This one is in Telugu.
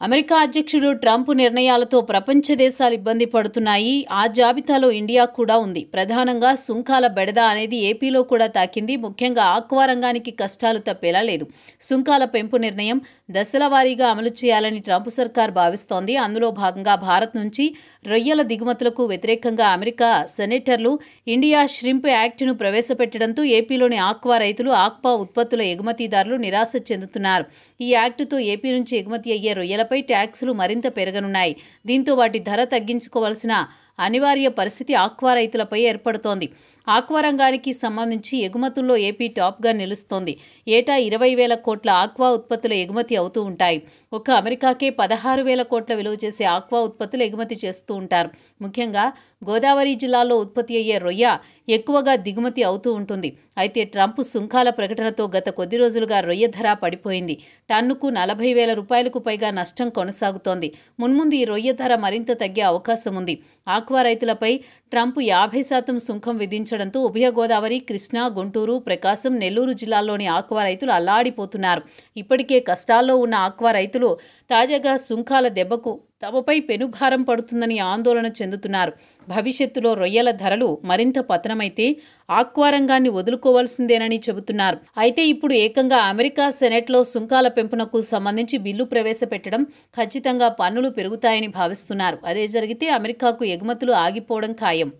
అమెరికా అధ్యక్షుడు ట్రంప్ నిర్ణయాలతో ప్రపంచ దేశాలు ఇబ్బంది పడుతున్నాయి. ఆ జాబితాలో ఇండియా కూడా ఉంది. ప్రధానంగా సుంకాల బెడద అనేది ఏపీలో కూడా తాకింది. ముఖ్యంగా ఆక్వా రంగానికి కష్టాలు తప్పేలా లేదు. సుంకాల పెంపు నిర్ణయం దశల వారీగా అమలు చేయాలని ట్రంప్ సర్కార్ భావిస్తోంది. అందులో భాగంగా భారత్ నుంచి రొయ్యల దిగుమతులకు వ్యతిరేకంగా అమెరికా సెనేటర్లు ఇండియా ష్రింప్ యాక్ట్ను ప్రవేశపెట్టడంతో ఏపీలోని ఆక్వా రైతులు, ఆక్వా ఉత్పత్తుల ఎగుమతిదారులు నిరాశ చెందుతున్నారు. ఈ యాక్టుతో ఏపీ నుంచి ఎగుమతి అయ్యే రొయ్యలపై ట్యాక్సులు మరింత పెరగనున్నాయి. దీంతో వాటి ధర తగ్గించుకోవాల్సిన అనివార్య పరిస్థితి ఆక్వా రైతులపై ఏర్పడుతోంది. ఆక్వా రంగానికి సంబంధించి ఎగుమతుల్లో ఏపీ టాప్గా నిలుస్తోంది. ఏటా 20,000 కోట్ల ఆక్వా ఉత్పత్తుల ఎగుమతి అవుతూ ఉంటాయి. ఒక్క అమెరికాకే 16,000 కోట్ల విలువ చేసే ఆక్వా ఉత్పత్తులు ఎగుమతి చేస్తూ ఉంటారు. ముఖ్యంగా గోదావరి జిల్లాలో ఉత్పత్తి అయ్యే రొయ్య ఎక్కువగా దిగుమతి అవుతూ ఉంటుంది. అయితే ట్రంప్ సుంకాల ప్రకటనతో గత కొద్ది రోజులుగా రొయ్య ధర పడిపోయింది. టన్నుకు 40,000 రూపాయలకు పైగా నష్టం కొనసాగుతోంది. మున్ముందు ఈ రొయ్య ధర మరింత తగ్గే అవకాశం ఉంది. ఆక్వా రైతులపై ట్రంప్ 50% సుంకం విధించడంతో ఉభయ గోదావరి, కృష్ణా, గుంటూరు, ప్రకాశం, నెల్లూరు జిల్లాల్లోని ఆక్వా రైతులు అల్లాడిపోతున్నారు. ఇప్పటికే కష్టాల్లో ఉన్న ఆక్వా రైతులు తాజాగా సుంకాల దెబ్బకు తమపై పెనుభారం పడుతుందని ఆందోళన చెందుతున్నారు. భవిష్యత్తులో రొయ్యల ధరలు మరింత పతనమైతే ఆక్వా రంగాన్ని వదులుకోవాల్సిందేనని చెబుతున్నారు. అయితే ఇప్పుడు ఏకంగా అమెరికా సెనెట్లో సుంకాల పెంపునకు సంబంధించి బిల్లు ప్రవేశపెట్టడం, ఖచ్చితంగా పన్నులు పెరుగుతాయని భావిస్తున్నారు. అదే జరిగితే అమెరికాకు ఎగుమతులు ఆగిపోవడం ఖాయం.